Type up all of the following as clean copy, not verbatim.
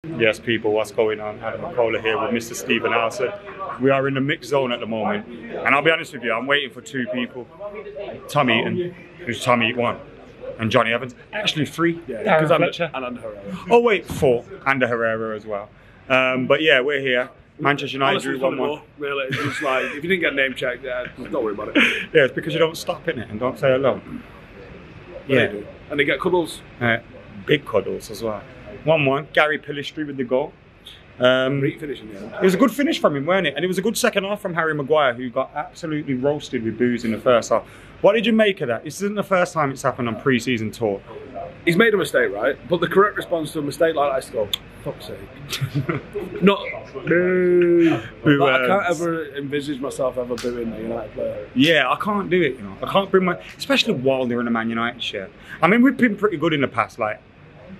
Yes, people, what's going on? Harry McKola here with Mr. Stephen Howson. We are in the mixed zone at the moment, and I'll be honest with you, I'm waiting for two people. Tom Eaton, who's Tom Eaton 1, and Johnny Evans. Actually 3. Yeah, Darren because Fletcher. And under Herrera. Oh wait, 4, and Herrera as well. But yeah, we're here. Manchester United drew 1-1. Really, it's just like, if you didn't get name checked, don't worry about it. Yeah, it's because you don't stop in it and don't say hello. Yeah. They do. And they get cuddles. Big cuddles as well. 1-1, Gary Pillistri with the goal. Great finish in the end. It was a good finish from him, weren't it? And it was a good second half from Harry Maguire, who got absolutely roasted with boos in the first half. What did you make of that? This isn't the first time it's happened on pre-season tour. He's made a mistake, right? But the correct response to a mistake like that is to go, fuck's sake. Not boo. Boo. I can't ever envisage myself ever booing a United player. Yeah, I can't do it, you know. I can't bring my, especially while they're in a Man United shirt. I mean, we've been pretty good in the past, like,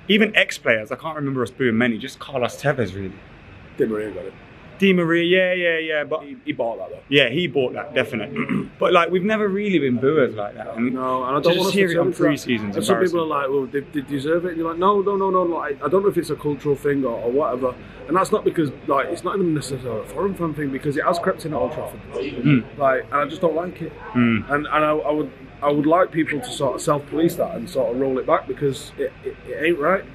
even ex-players, I can't remember us booing many, just Carlos Tevez, really. Di Maria got it. Di Maria, yeah, but he bought that though. Yeah, he bought that, definitely. But like, we've never really been booers like that. I mean, no, and I don't want to hear it on pre-seasons. And some people are like, well, they deserve it. And you're like, no. Like, I don't know if it's a cultural thing or whatever. And that's not because, like, it's not even necessarily a foreign fan thing, because it has crept in at Old Trafford. Like, and I just don't like it. And I would like people to sort of self-police that and sort of roll it back, because it ain't right.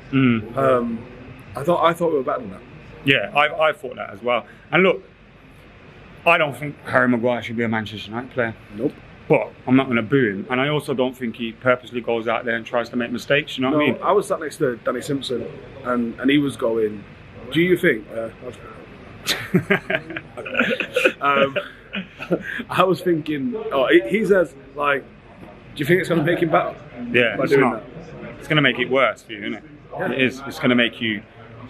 I thought we were better than that. Yeah, I thought that as well. And look, I don't think Harry Maguire should be a Manchester United player. Nope. But I'm not going to boo him. And I also don't think he purposely goes out there and tries to make mistakes, you know what I mean? I was sat next to Danny Simpson, and he was going, do you think... I was thinking, he says, like, do you think it's going to make him better? Yeah, by it's doing not. That? It's going to make it worse for you, isn't it? Yeah. It is. It's going to make you...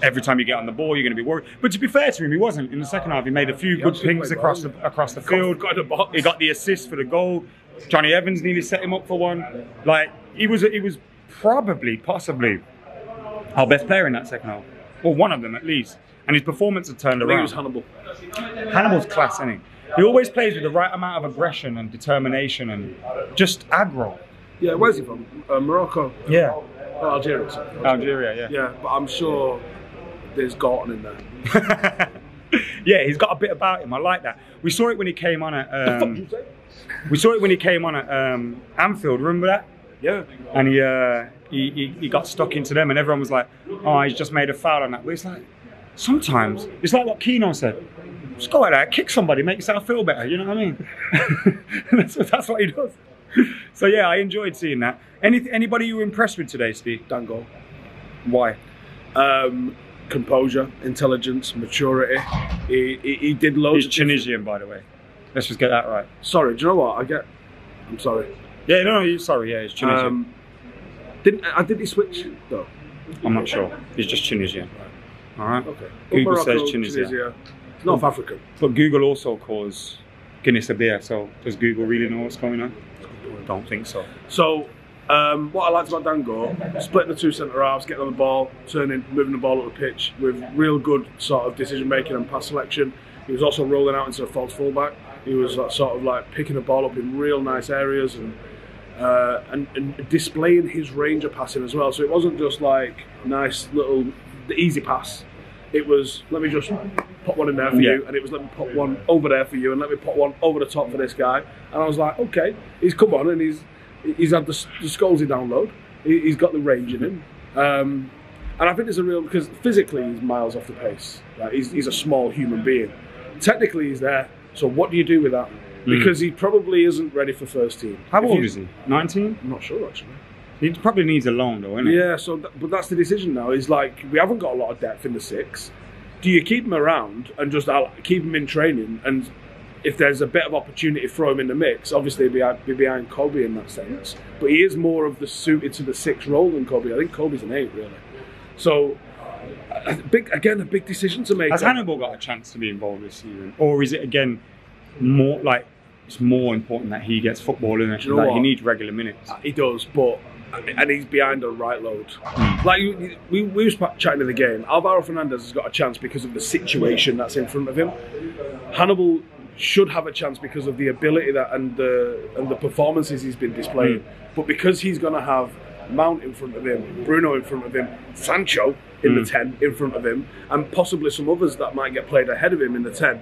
Every time you get on the ball, you're going to be worried. But to be fair to him, he wasn't. In the second half, he made a few good pings across the field. Got the box. He got the assist for the goal. Johnny Evans nearly set him up for one. Like, he was possibly our best player in that second half, or one of them at least. And his performance had turned around. I think it was Hannibal. Hannibal's class, isn't he? He always plays with the right amount of aggression and determination and just aggro. Yeah, where's he from? Morocco. Yeah. Oh, Algeria. Sorry. Algeria, yeah. Yeah, but I'm sure there's Gorton in there. Yeah, he's got a bit about him. I like that. We saw it when he came on at. Anfield. Remember that? Yeah. And he got stuck into them, and everyone was like, "Oh, he's just made a foul on that." But it's like, sometimes it's like what Keno said: just go out there, kick somebody, make yourself feel better. You know what I mean? that's what he does. So yeah, I enjoyed seeing that. Anybody you were impressed with today, Steve? Dango. Why? Composure, intelligence, maturity. He did loads. He's Tunisian, by the way. Let's just get that right. Sorry, do you know what? I'm sorry. Yeah, no, he's sorry. Yeah, he's Tunisian. Did he switch though? I'm not sure. He's just Tunisian. All right. Okay. Google Morocco, says Tunisia. It's North African. But Google also calls Guinness a beer. So does Google really know what's going on? Don't think so. So, what I liked about Dango, splitting the two centre halves, getting on the ball, moving the ball up the pitch with real good sort of decision making and pass selection. He was also rolling out into a false fullback. He was sort of like picking the ball up in real nice areas and displaying his range of passing as well. So it wasn't just like nice little easy pass. It was, let me just put one in there for you, and it was, let me put one over there for you, and let me put one over the top for this guy. And I was like, okay, he's come on, and he's had the Scholesy download. He's got the range in him. And I think there's a real, because physically he's miles off the pace. Like, he's a small human being. Technically he's there. So what do you do with that? Because he probably isn't ready for first team. How old is he? 19? I'm not sure actually. He probably needs a loan though, isn't he? Yeah, so but that's the decision now. Is like, we haven't got a lot of depth in the six. Do you keep him around and just keep him in training, and if there's a bit of opportunity, throw him in the mix? Obviously be behind Kobe in that sense, but he is more of the suited to the 6 role than Kobe. I think Kobe's an 8 really. So a big decision to make. Has Hannibal got a chance to be involved this season, or is it again more like it's more important that he gets football in it? You know he needs regular minutes. He does, but. And he's behind a right load. Like we were chatting in the game, Alvaro Fernandez has got a chance because of the situation that's in front of him. Hannibal should have a chance because of the ability and the performances he's been displaying. But because he's going to have Mount in front of him, Bruno in front of him, Sancho in the 10 in front of him, and possibly some others that might get played ahead of him in the 10,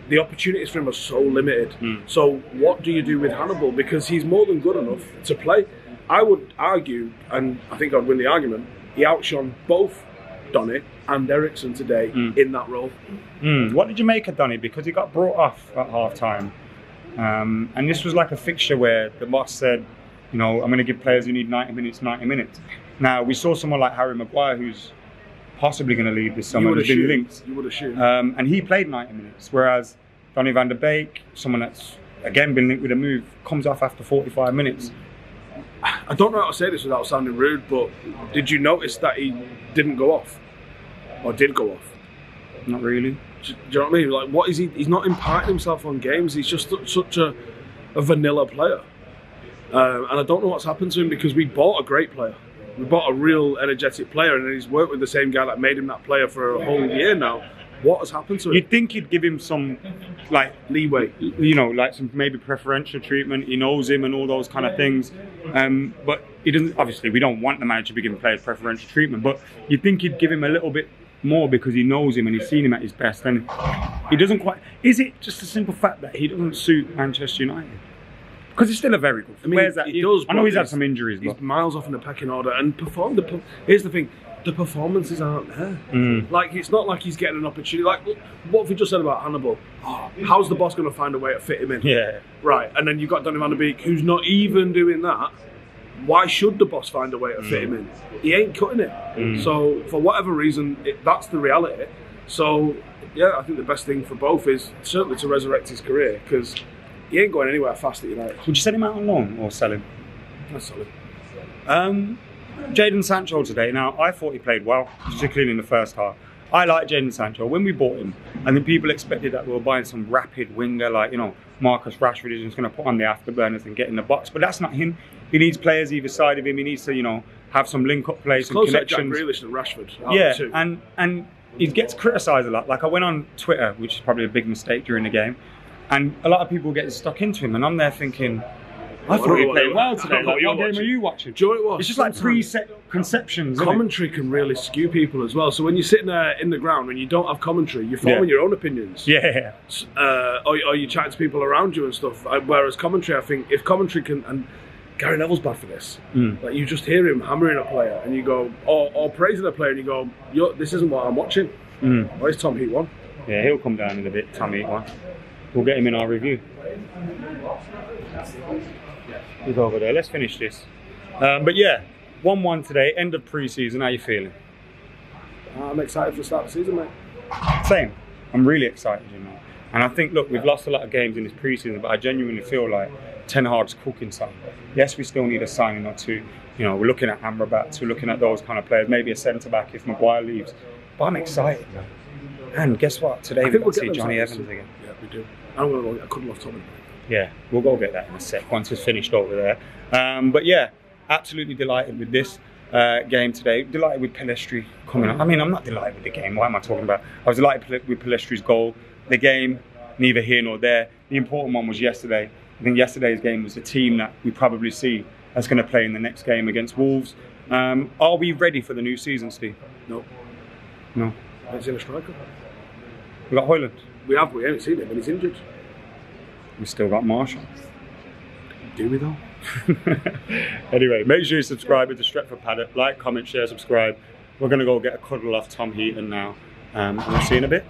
the opportunities for him are so limited. So what do you do with Hannibal? Because he's more than good enough to play. I would argue, and I think I'd win the argument, he outshone both Donny and Eriksen today in that role. What did you make of Donny? Because he got brought off at half-time. And this was like a fixture where the boss said, you know, I'm going to give players who need 90 minutes, 90 minutes. Now, we saw someone like Harry Maguire, who's possibly going to leave this summer, has been linked. You would assume. And he played 90 minutes, whereas Donny van der Beek, someone that's, again, been linked with a move, comes off after 45 minutes. I don't know how to say this without sounding rude, but did you notice that he didn't go off? Or did go off? Not really. Do you know what I mean? Like, what is he? He's not imparting himself on games. He's just such a vanilla player. And I don't know what's happened to him, because we bought a great player. We bought a real energetic player, and he's worked with the same guy that made him that player for a whole year now. What has happened to him? You'd think you'd give him some, like, leeway. You know, like some maybe preferential treatment. He knows him and all those kind of things. But he doesn't. Obviously, we don't want the manager to be giving players preferential treatment. But you'd think you'd give him a little bit more because he knows him and he's seen him at his best. And he doesn't quite. Is it just a simple fact that he doesn't suit Manchester United? Because he's still a very good. I mean, where's that? He does. I know he's had some injuries. He's but miles off in the pecking order. And here's the thing. The performances aren't there. Like, it's not like he's getting an opportunity. Like, what have we just said about Hannibal? Oh, how's the boss going to find a way to fit him in? Yeah. Right, and then you've got Donny van der Beek, who's not even doing that. Why should the boss find a way to fit him in? He ain't cutting it. So, for whatever reason, that's the reality. So, yeah, I think the best thing for both is certainly to resurrect his career, because he ain't going anywhere fast at United. Would you send him out on loan or sell him? That's solid. Jadon Sancho today. Now, I thought he played well, particularly in the first half. I like Jadon Sancho. When we bought him, and then people expected that we were buying some rapid winger, like, you know, Marcus Rashford is just going to put on the afterburners and get in the box. But that's not him. He needs players either side of him. He needs to, you know, have some link-up plays and connections. Jack Grealish and Rashford. Yeah, and he gets criticised a lot. Like, I went on Twitter, which is probably a big mistake during the game, and a lot of people get stuck into him, and I'm there thinking, I thought he played well today. Like, what game are you watching? Do you know what it was? It's just like preset conceptions. Commentary can really skew people as well. So when you're sitting there in the ground and you don't have commentary, you're forming your own opinions. Yeah. Or you chat to people around you and stuff. Whereas commentary, I think, if commentary can, and Gary Neville's bad for this. Like, you just hear him hammering a player, and you go, or praising a player, and you go, this isn't what I'm watching. Where's Tom Heat one? Yeah, he'll come down in a bit. Tom Heat one. We'll get him in our review. He's over there. Let's finish this. But yeah, 1-1 today, end of pre-season. How you feeling? I'm excited for the start of the season, mate. Same. I'm really excited, you know. And I think, look, we've lost a lot of games in this pre-season, but I genuinely feel like Ten Hag's cooking something. Yes, we still need a signing or two. You know, we're looking at Amrabat, we're looking at those kind of players, maybe a centre-back if Maguire leaves. But I'm excited, man. And guess what? Today we're going to see Johnny Evans again. Yeah, we do. I'm going to go. I couldn't love Tommy. Yeah, we'll go get that in a sec once it's finished over there. But yeah, absolutely delighted with this game today. Delighted with Pelestri coming on. I mean, I'm not delighted with the game. What am I talking about? I was delighted with Pelestri's goal. The game, neither here nor there. The important one was yesterday. I think yesterday's game was the team that we probably see that's going to play in the next game against Wolves. Are we ready for the new season, Steve? No. No. He's in a striker. We got Højlund. We haven't seen him, but he's injured. We still got Marshall. Do we though? Anyway, make sure you subscribe to Stretford Paddock. Like, comment, share, subscribe. We're going to go get a cuddle off Tom Heaton now. And we'll see you in a bit.